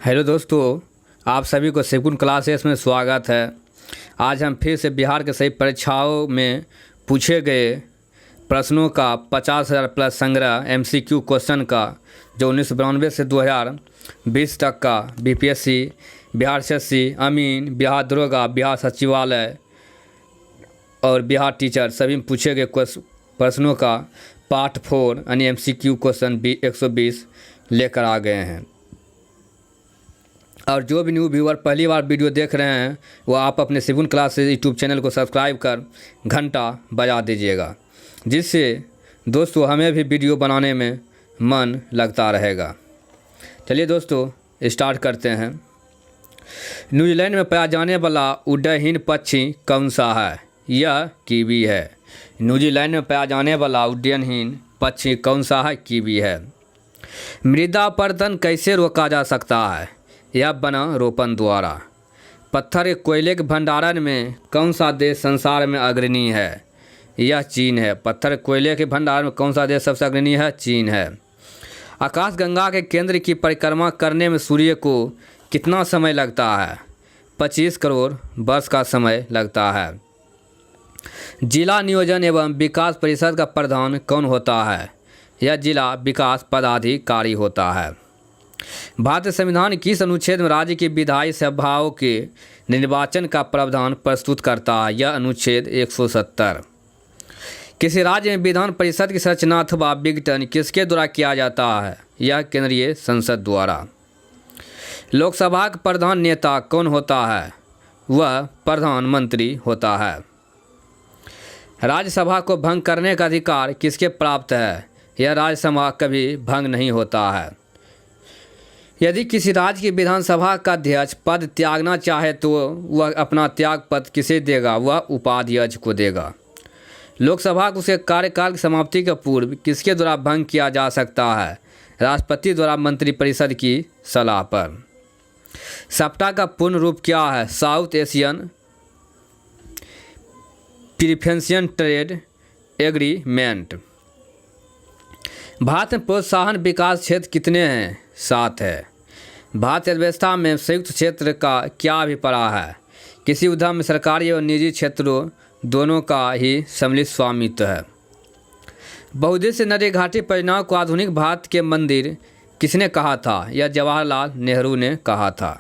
Hello दोस्तों, आप सभी को सेकुन क्लासेस में स्वागत है। आज हम फिर से बिहार के सभी परीक्षाओं में पूछे गए प्रश्नों का 50,000 प्लस संग्रह MCQ क्वेश्चन का जो 1992 से 2020 तक का BPSC, बिहार SSC, अमीन, बिहार दरोगा, बिहार सचिवालय और बिहार टीचर सभी में पूछे गए प्रश्नों का पार्ट 4 यानी MCQ क्वेश्चन 120 लेकर आ गए हैं। और जो भी न्यू व्यूअर पहली बार वीडियो देख रहे हैं वो आप अपने सेकुन क्लासेस यूट्यूब चैनल को सब्सक्राइब कर घंटा बजा दीजिएगा, जिससे दोस्तों हमें भी वीडियो बनाने में मन लगता रहेगा। चलिए दोस्तों स्टार्ट करते हैं। न्यूजीलैंड में पाया जाने वाला उड्डयनहीन पक्षी कौन सा है? यह कीवी है। न्यूजीलैंड में पाया जाने वाला उड्डयनहीन पक्षी कौन सा है? कीवी है। मृदा अपरदन कैसे रोका जा सकता है? यह वनारोपण द्वारा। पत्थर के कोयले के भंडारण में कौन सा देश संसार में अग्रणी है? यह चीन है। पत्थर कोयले के भंडारण में कौन सा देश सबसे अग्रणी है? चीन है। आकाशगंगा के केंद्र की परिक्रमा करने में सूर्य को कितना समय लगता है? 25 करोड़ वर्ष का समय लगता है। जिला नियोजन एवं विकास परिषद का प्रधान कौन होता है? यह जिला विकास पदाधिकारी होता है। भारतीय संविधान किस अनुच्छेद में राज्य की विधायी सभाओं के निर्वाचन का प्रावधान प्रस्तुत करता है? यह अनुच्छेद 170। किसी राज्य में विधान परिषद की संरचना अथवा विघटन किसके द्वारा किया जाता है? यह केंद्रीय संसद द्वारा। लोकसभा का प्रधान नेता कौन होता है? वह प्रधानमंत्री होता है। राज्यसभा को भंग करने का अधिकार किसके प्राप्त है? यह राज्यसभा कभी भंग नहीं होता है। यदि किसी राज्य की विधानसभा का अध्यक्ष पद त्यागना चाहे तो वह अपना त्याग पद किसे देगा? वह उपाध्यक्ष को देगा। लोकसभा को उसके कार्यकाल की समाप्ति के पूर्व किसके द्वारा भंग किया जा सकता है? राष्ट्रपति द्वारा मंत्रिपरिषद की सलाह पर। सप्ताह का पूर्ण रूप क्या है? South Asian preferential trade agreement. Bharat में प्रोत्साहन विकास क्षेत्र कितने हैं? 7 है। भारतीय अर्थव्यवस्था में संयुक्त क्षेत्र का क्या अभिप्राय है? किसी उद्यम में सरकारी और निजी क्षेत्रों दोनों का ही सम्मिलित स्वामित्व है। बहुउद्देशीय नदी घाटी परियोजनाओं को आधुनिक भारत के मंदिर किसने कहा था? यह जवाहरलाल नेहरू ने कहा था।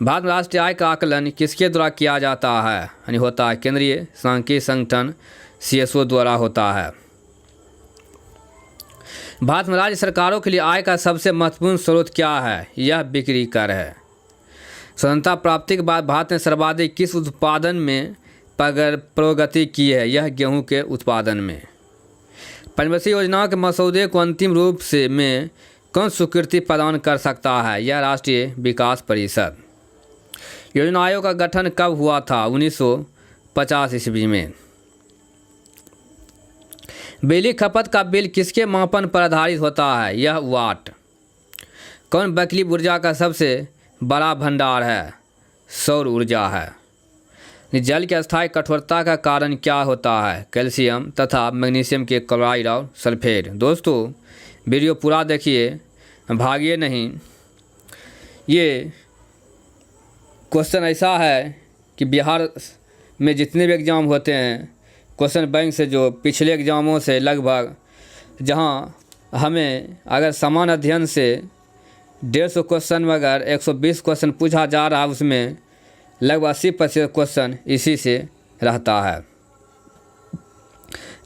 भारत में राष्ट्रीय आय का आकलन किसके द्वारा किया जाता है यानी होता है? केंद्रीय सांख्यिकी संगठन CSO द्वारा होता है। भारत में राज्य सरकारों के लिए आय का सबसे महत्वपूर्ण स्रोत क्या है? यह बिक्री कर है। स्वतंत्रता प्राप्ति के बाद भारत ने सर्वाधिक किस उत्पादन में प्रगति की है? यह गेहूं के उत्पादन में। पंचवर्षीय योजनाओं के मसौदे को अंतिम रूप से में कौन स्वीकृति प्रदान कर सकता है? यह राष्ट्रीय विकास परिषद। योजना आयोग का गठन कब हुआ था? 1950 ईस्वी में। बिजली खपत का बिल किसके मापन पर आधारित होता है? यह वाट। कौन वैकल्पिक ऊर्जा का सबसे बड़ा भंडार है? सौर ऊर्जा है। जल की अस्थायी कठोरता का कारण क्या होता है? कैल्शियम तथा मैग्नीशियम के क्लोराइड और सल्फेट। दोस्तों वीडियो पूरा देखिए, भागिए नहीं। ये क्वेश्चन ऐसा है कि बिहार में जितने भी एग्ज़ाम होते हैं क्वेश्चन बैंक से जो पिछले एग्ज़ामों से लगभग, जहां हमें अगर समान अध्ययन से 150 क्वेश्चन में अगर 120 क्वेश्चन पूछा जा रहा है उसमें लगभग 80% क्वेश्चन इसी से रहता है।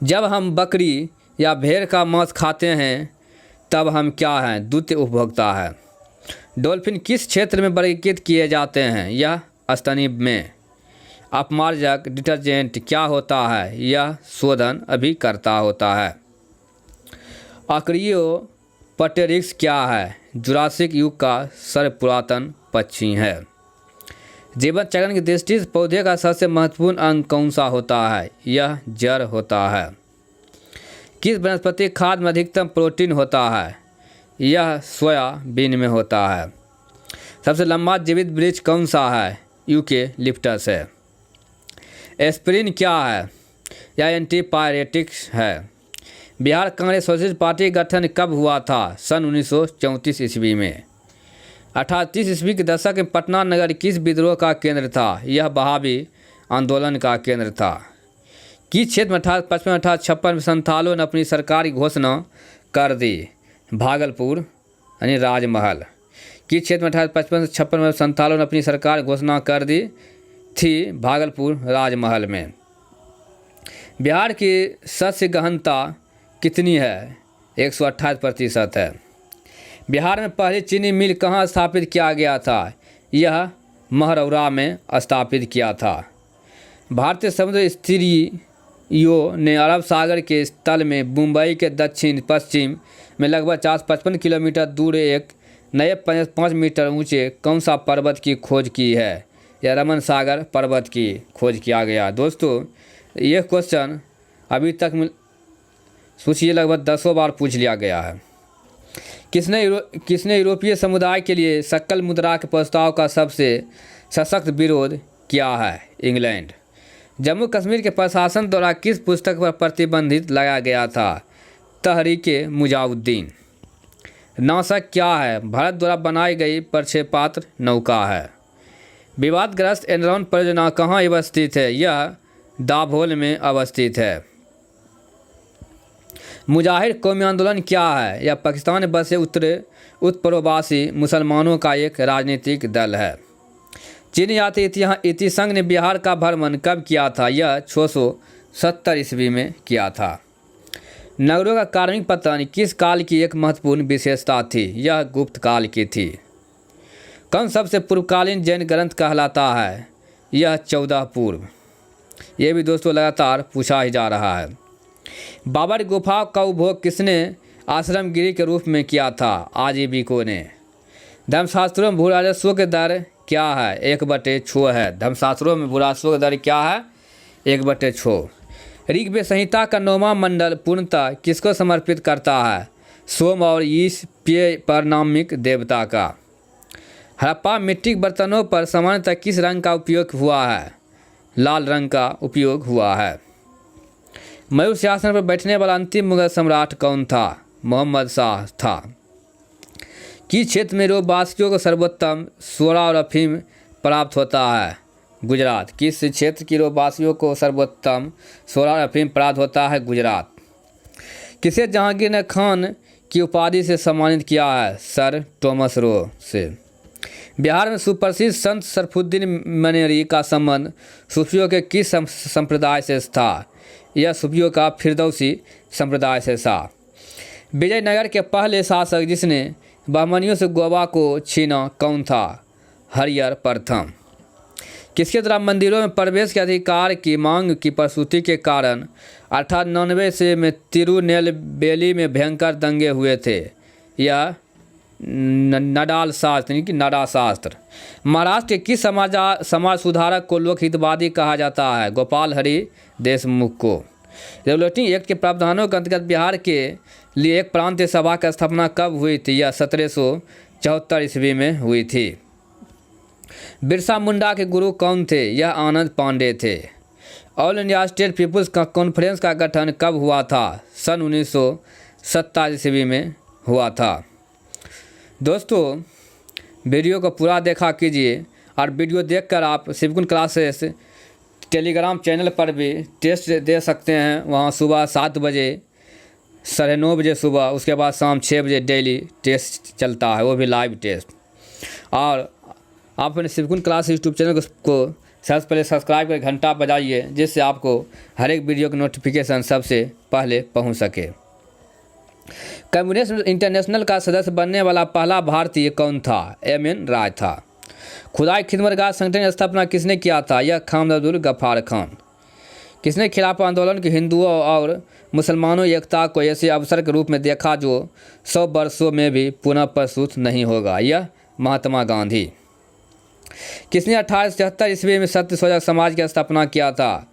जब हम बकरी या भेड़ का मांस खाते हैं तब हम क्या हैं? द्वितीय उपभोक्ता है। डॉल्फिन किस क्षेत्र में वर्गीकृत किए जाते हैं? यह स्तनी में। अपमार्जक डिटर्जेंट क्या होता है? यह शोधन अभिकर्ता होता है। आर्कियोप्टेरिक्स क्या है? जुरासिक युग का सर्वपुरातन पक्षी है। जीवन चक्र की दृष्टि से पौधे का सबसे महत्वपूर्ण अंग कौन सा होता है? यह जड़ होता है। किस वनस्पति खाद्य में अधिकतम प्रोटीन होता है? यह सोयाबीन में होता है। सबसे लंबा जीवित वृक्ष कौन सा है? यूकेलिप्टस है। एस्पिरिन क्या है? यह एंटीपायरेटिक्स है। बिहार कांग्रेस सोशलिस्ट पार्टी का गठन कब हुआ था? सन 1934 ईस्वी में। 1830 ईस्वी के दशक में पटना नगर किस विद्रोह का केंद्र था? यह बहावी आंदोलन का केंद्र था। किस क्षेत्र में 1855 में संथालों ने अपनी सरकार की घोषणा कर दी? भागलपुर यानी राजमहल। किस क्षेत्र में 1855 में संथालों ने अपनी सरकार की घोषणा कर दी थी? भागलपुर राजमहल में। बिहार की सस्य गहनता कितनी है? 128% है। बिहार में पहली चीनी मिल कहाँ स्थापित किया गया था? यह महरौरा में स्थापित किया था। भारतीय समुद्र स्थिरियों ने अरब सागर के तल में मुंबई के दक्षिण पश्चिम में लगभग 455 किलोमीटर दूर एक नए 5 मीटर ऊंचे कौन सा पर्वत की खोज की है? यह रमन सागर पर्वत की खोज किया गया। दोस्तों यह क्वेश्चन अभी तक सोचिए लगभग 10 बार पूछ लिया गया है। किसने यूरोपीय समुदाय के लिए सकल मुद्रा के प्रस्ताव का सबसे सशक्त विरोध किया है? इंग्लैंड। जम्मू कश्मीर के प्रशासन द्वारा किस पुस्तक पर प्रतिबंधित लगाया गया था? तहरीके मुजाहिदीन। नासा क्या है? भारत द्वारा बनाई गई प्रक्षेपास्त्र नौका है। विवादग्रस्त एनरॉन परियोजना कहाँ अवस्थित है? यह दाभोल में अवस्थित है। मुजाहिर कौमी आंदोलन क्या है? यह पाकिस्तान में बसे उत्तरप्रवासी मुसलमानों का एक राजनीतिक दल है। चीनी यात्री संघ ने बिहार का भ्रमण कब किया था? यह 670 ईस्वी में किया था। नगरों का कार्मिक पतन किस काल की एक महत्वपूर्ण विशेषता थी? यह गुप्त काल की थी। कौन सबसे पूर्वकालीन जैन ग्रंथ कहलाता है? यह 14 पूर्व। ये भी दोस्तों लगातार पूछा ही जा रहा है। बाबर गुफा का उपभोग किसने आश्रमगिरी के रूप में किया था? आजीविकों ने। धर्मशास्त्रों में भू राजस्व के दर क्या है? 1/6 है। धर्मशास्त्रों में भू राजस्व का दर क्या है? 1/6। ऋग्वेद संहिता का 9वां मंडल पूर्णतः किसको समर्पित करता है? सोम और ईश पेय पर नामिक देवता का। हड़प्पा मिट्टी के बर्तनों पर सामान्यतः किस रंग का उपयोग हुआ है? लाल रंग का उपयोग हुआ है। मयूर सिंहासन पर बैठने वाला अंतिम मुगल सम्राट कौन था? मोहम्मद शाह था। किस क्षेत्र में यूरोपवासियों को सर्वोत्तम सोडा और अफीम प्राप्त होता है? गुजरात। किस क्षेत्र की यूरोपवासियों को सर्वोत्तम सोडा और अफीम प्राप्त होता है? गुजरात। किसे जहांगीर ने खान की उपाधि से सम्मानित किया है? सर थॉमस रो से। बिहार में सुप्रसिद्ध संत शरफुद्दीन मनेरी का संबंध सूफियों के किस संप्रदाय से था? यह सूफियों का फिरदौसी संप्रदाय से था। विजयनगर के पहले शासक जिसने बहमनियों से गोवा को छीना कौन था? हरिहर प्रथम। किसके द्वारा मंदिरों में प्रवेश के अधिकार की मांग की प्रसूति के कारण 1899 में तिरुनेलवेली में भयंकर दंगे हुए थे? यह नडाल शास्त्र यानी कि नडा शास्त्र। महाराष्ट्र के किस समाज सुधारक को लोकहितवादी कहा जाता है? गोपाल हरि देशमुख को। रेगुलेटिंग एक्ट के प्रावधानों के अंतर्गत बिहार के लिए एक प्रांतीय सभा की स्थापना कब हुई थी? यह 1774 ईस्वी में हुई थी। बिरसा मुंडा के गुरु कौन थे? यह आनंद पांडे थे। All India state people's conference का गठन कब हुआ था? सन 1927 ईस्वी में हुआ था। दोस्तों वीडियो को पूरा देखा कीजिए और वीडियो देखकर आप शिवकुंड क्लासेस टेलीग्राम चैनल पर भी टेस्ट दे सकते हैं। वहाँ सुबह 7 बजे 9:30 बजे सुबह, उसके बाद शाम 6 बजे डेली टेस्ट चलता है, वो भी लाइव टेस्ट। और आप अपने शिवकुंड क्लास यूट्यूब चैनल को सबसे पहले सब्सक्राइब कर घंटा बजाइए, जिससे आपको हर एक वीडियो की नोटिफिकेशन सबसे पहले पहुँच सके। कम्युनिस्ट इंटरनेशनल का सदस्य बनने वाला पहला भारतीय कौन था? एम.एन. राय था। खुदाई खिदमतगार संगठन की स्थापना किसने किया था? यह खान अब्दुल गफ्फार खान। किसने खिलाफत आंदोलन के हिंदुओं और मुसलमानों एकता को ऐसे अवसर के रूप में देखा जो 100 वर्षों में भी पुनः प्रस्तुत नहीं होगा? यह महात्मा गांधी। किसने 1876 ईस्वी में सत्यशोधक समाज की स्थापना किया था?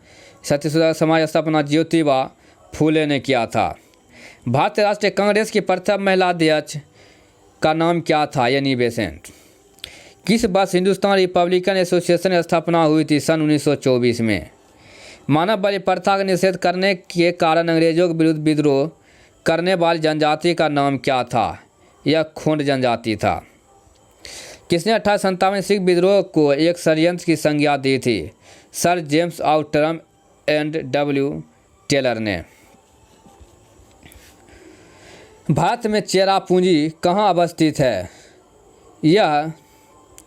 सत्यशोधक समाज की स्थापना ज्योतिबा फूले ने किया था। भारतीय राष्ट्रीय कांग्रेस की प्रथम महिला अध्यक्ष का नाम क्या था? Annie Besant. किस वर्ष हिंदुस्तान रिपब्लिकन एसोसिएशन की स्थापना हुई थी? सन 1924 में। मानव बलि प्रथा का निषेध करने के कारण अंग्रेजों के विरुद्ध विद्रोह करने वाली जनजाति का नाम क्या था? यह खोंड जनजाति था। किसने 1857 सिख विद्रोह को एक षड्यंत्र की संज्ञा दी थी? Sir James Outram and W Taylor ने। भारत में चेरापूंजी कहाँ अवस्थित है? यह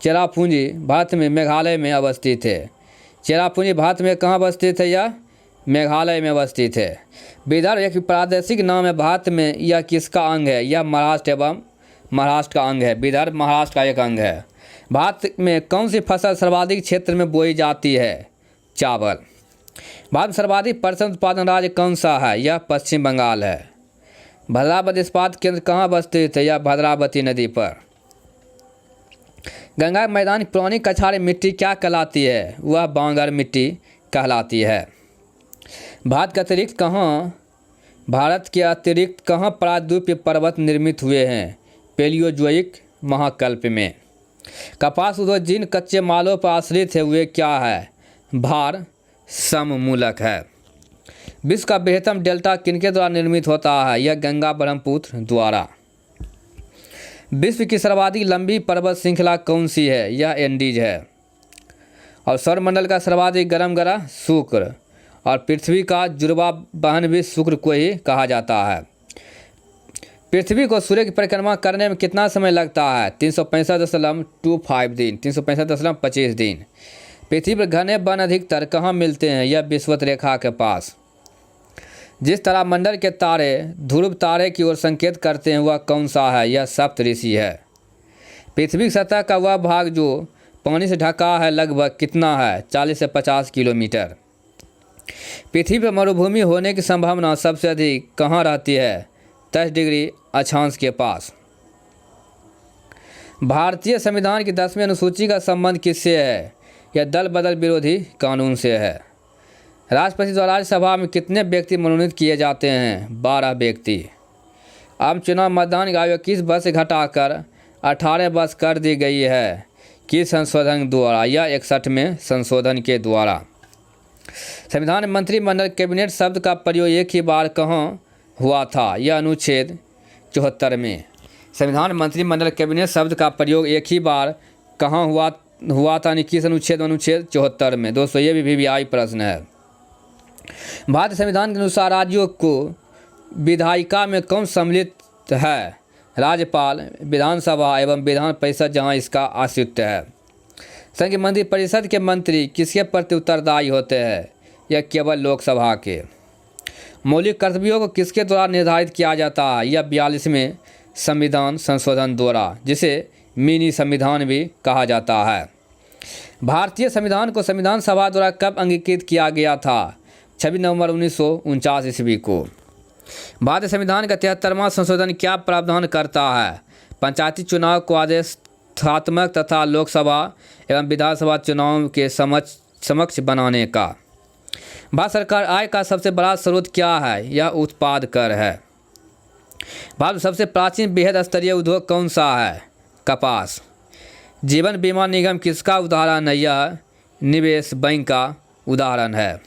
चेरापूंजी भारत में मेघालय में अवस्थित है। चेरापूंजी भारत में कहाँ अवस्थित है? यह मेघालय में अवस्थित है। विदर्भ एक प्रादेशिक नाम है भारत में, यह किसका अंग है? यह महाराष्ट्र एवं महाराष्ट्र का अंग है। विदर्भ महाराष्ट्र का एक अंग है। भारत में कौन सी फसल सर्वाधिक क्षेत्र में बोई जाती है? चावल। भारत में सर्वाधिक पर्सन उत्पादन राज्य कौन सा है? यह पश्चिम बंगाल है। भद्रावती इस्पात केंद्र कहाँ अवस्थित है? यह भद्रावती नदी पर। गंगा के मैदान की पुरानी कछारी मिट्टी क्या कहलाती है? वह बांगर मिट्टी कहलाती है। भारत के अतिरिक्त कहाँ प्रायद्वीपीय पर्वत निर्मित हुए हैं? पेलियोजोइक महाकल्प में। कपास उद्योग जिन कच्चे मालों पर आश्रित है वे क्या है? भार सममूलक है। विश्व का बृहत्तम डेल्टा किनके द्वारा निर्मित होता है? यह गंगा ब्रह्मपुत्र द्वारा। विश्व की सर्वाधिक लंबी पर्वत श्रृंखला कौन सी है? यह एंडीज है। और सौरमंडल का सर्वाधिक गर्म ग्रह शुक्र, और पृथ्वी का जुड़वा बहन भी शुक्र को ही कहा जाता है। पृथ्वी को सूर्य की परिक्रमा करने में कितना समय लगता है? 365.25 दिन, 365.25 दिन। पृथ्वी पर घने वन अधिकतर कहाँ मिलते हैं? यह विषुवत रेखा के पास। जिस तारामंडल के तारे ध्रुव तारे की ओर संकेत करते हैं वह कौन सा है? यह सप्तऋषि है। पृथ्वी की सतह का वह भाग जो पानी से ढका है लगभग कितना है? 40 से 50 किलोमीटर। पृथ्वी पर मरुभूमि होने की संभावना सबसे अधिक कहाँ रहती है? 10 डिग्री अक्षांश के पास। भारतीय संविधान की 10वीं अनुसूची का संबंध किससे है? यह दल बदल विरोधी कानून से है। राष्ट्रपति द्वारा राज्यसभा में कितने व्यक्ति मनोनीत किए जाते हैं? 12 व्यक्ति। आम चुनाव मतदान की आयु 21 वर्ष से घटाकर 18 वर्ष कर दी गई है। किस संशोधन द्वारा? यह 61वें संशोधन के द्वारा। संविधान मंत्रिमंडल कैबिनेट शब्द का प्रयोग एक ही बार कहाँ हुआ था? यह अनुच्छेद 74 में। संविधान मंत्रिमंडल कैबिनेट शब्द का प्रयोग एक ही बार कहाँ हुआ था? यानी किस अनुच्छेद? अनुच्छेद 74 में। दोस्तों ये भी VVI प्रश्न है। भारतीय संविधान के अनुसार राज्यों को विधायिका में कौन सम्मिलित है? राज्यपाल, विधानसभा एवं विधान परिषद जहां इसका अस्तित्व है। संघ मंत्री परिषद के मंत्री किसके प्रति उत्तरदायी होते हैं? यह केवल लोकसभा के। मौलिक कर्तव्यों को किसके द्वारा निर्धारित किया जाता है? यह 42वें संविधान संशोधन द्वारा, जिसे मिनी संविधान भी कहा जाता है। भारतीय संविधान को संविधान सभा द्वारा कब अंगीकृत किया गया था? 26 नवंबर 1949 ईस्वी को। भारतीय संविधान का 73वां संशोधन क्या प्रावधान करता है? पंचायती चुनाव को आदेशात्मक तथा लोकसभा एवं विधानसभा चुनाव के समक्ष बनाने का। भारत सरकार आय का सबसे बड़ा स्रोत क्या है? यह उत्पाद कर है। भारत में सबसे प्राचीन बृहद स्तरीय उद्योग कौन सा है? कपास। जीवन बीमा निगम किसका उदाहरण है? यह निवेश बैंक का उदाहरण है।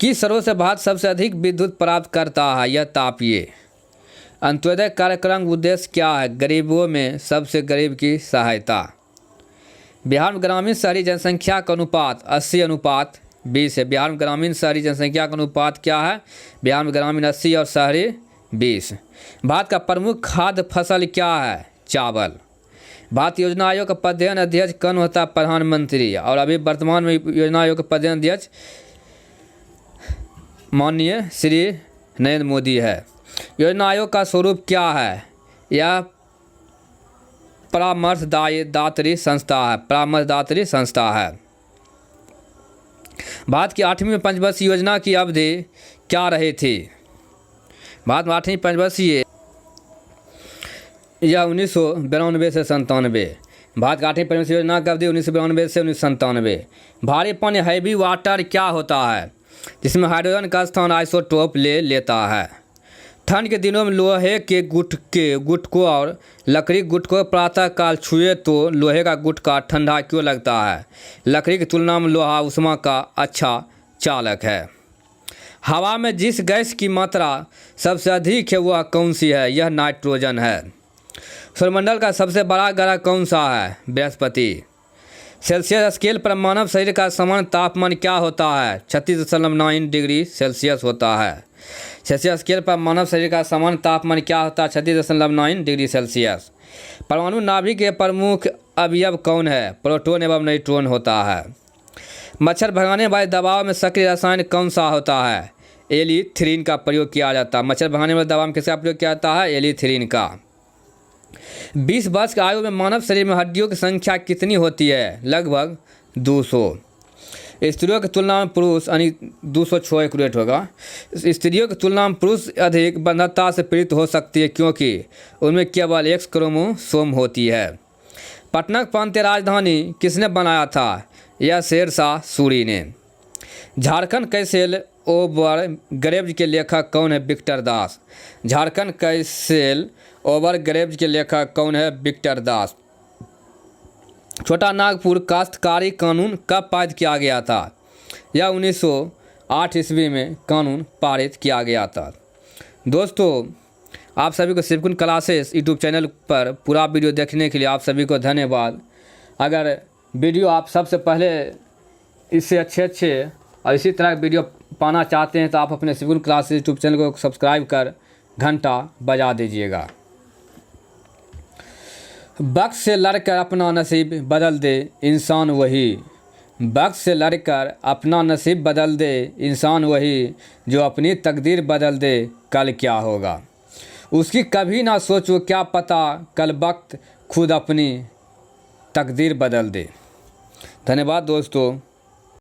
किस स्रोत से भारत सबसे अधिक विद्युत प्राप्त करता है? यह तापीय। अंत्योदय कार्यक्रम उद्देश्य क्या है? गरीबों में सबसे गरीब की सहायता। बिहार में ग्रामीण शहरी जनसंख्या का अनुपात 80:20 है। बिहार में ग्रामीण शहरी जनसंख्या का अनुपात क्या है? बिहार में ग्रामीण 80 और शहरी 20। भारत का प्रमुख खाद्य फसल क्या है? चावल। भारत योजना आयोग का पदेन अध्यक्ष कौन होता है? प्रधानमंत्री। और अभी वर्तमान में योजना आयोग का पदेन अध्यक्ष माननीय श्री नरेंद्र मोदी है। योजना आयोग का स्वरूप क्या है? यह परामर्शदात्री संस्था है। परामर्शदात्री संस्था है। भारत की 8वीं पंचवर्षीय योजना की अवधि क्या रही थी? भारत में 8वीं पंचवर्षीय यह 1992 से 97। भारत की 8वीं पंचवर्षीय योजना की अवधि 1992 से 1997। भारी पानी हैवी वाटर क्या होता है? जिसमें हाइड्रोजन का स्थान आइसोटोप ले लेता है। ठंड के दिनों में लोहे के गुटकों और लकड़ी गुटकों प्रातः काल छुए तो लोहे का गुटका ठंडा क्यों लगता है? लकड़ी की तुलना में लोहा ऊष्मा का अच्छा चालक है। हवा में जिस गैस की मात्रा सबसे अधिक है वह कौन सी है? यह नाइट्रोजन है। सौरमंडल का सबसे बड़ा ग्रह कौन सा है? बृहस्पति। सेल्सियस स्केल पर मानव शरीर का सामान्य तापमान क्या होता है? 36.9 डिग्री सेल्सियस होता है। सेल्सियस स्केल पर मानव शरीर का सामान्य तापमान क्या होता है? 36.9 डिग्री सेल्सियस। परमाणु नाभिक के प्रमुख अवयव कौन है? प्रोटॉन एवं न्यूट्रॉन होता है। मच्छर भगाने वाले दवाओं में सक्रिय रसायन कौन सा होता है? एलीथ्रीन का प्रयोग किया जाता है। मच्छर भगाने वाले दवा में किसका प्रयोग किया जाता है? एलीथ्रीन का। 20 वर्ष की आयु में मानव शरीर में हड्डियों की संख्या कितनी होती है? लगभग 200। स्त्रियों की तुलना में पुरुष यानी 206 एक्यूरेट होगा। स्त्रियों की तुलना में पुरुष अधिक बंधुता से पीड़ित हो सकती है क्योंकि उनमें केवल X क्रोमोसोम होती है। पटना प्रांतीय राजधानी किसने बनाया था? यह शेरशाह सूरी ने। झारखंड कैसेल ओवर ग्रेव्ज के लेखक कौन है? विक्टर दास। झारखंड कैसेल ओवर ग्रेव्ज के लेखक कौन है? विक्टर दास। छोटा नागपुर काश्तकारी कानून कब पारित किया गया था? यह 1908 ईस्वी में कानून पारित किया गया था। दोस्तों, आप सभी को शिवकुंज क्लासेस यूट्यूब चैनल पर पूरा वीडियो देखने के लिए आप सभी को धन्यवाद। अगर वीडियो आप सबसे पहले इससे अच्छे और इसी तरह वीडियो पाना चाहते हैं तो आप अपने शिवकुंज क्लासेस यूट्यूब चैनल को सब्सक्राइब कर घंटा बजा दीजिएगा। वक्त से लड़कर अपना नसीब बदल दे इंसान वही। वक्त से लड़कर अपना नसीब बदल दे इंसान वही, जो अपनी तकदीर बदल दे कल क्या होगा। उसकी कभी ना सोचो, क्या पता कल वक्त खुद अपनी तकदीर बदल दे। धन्यवाद दोस्तों।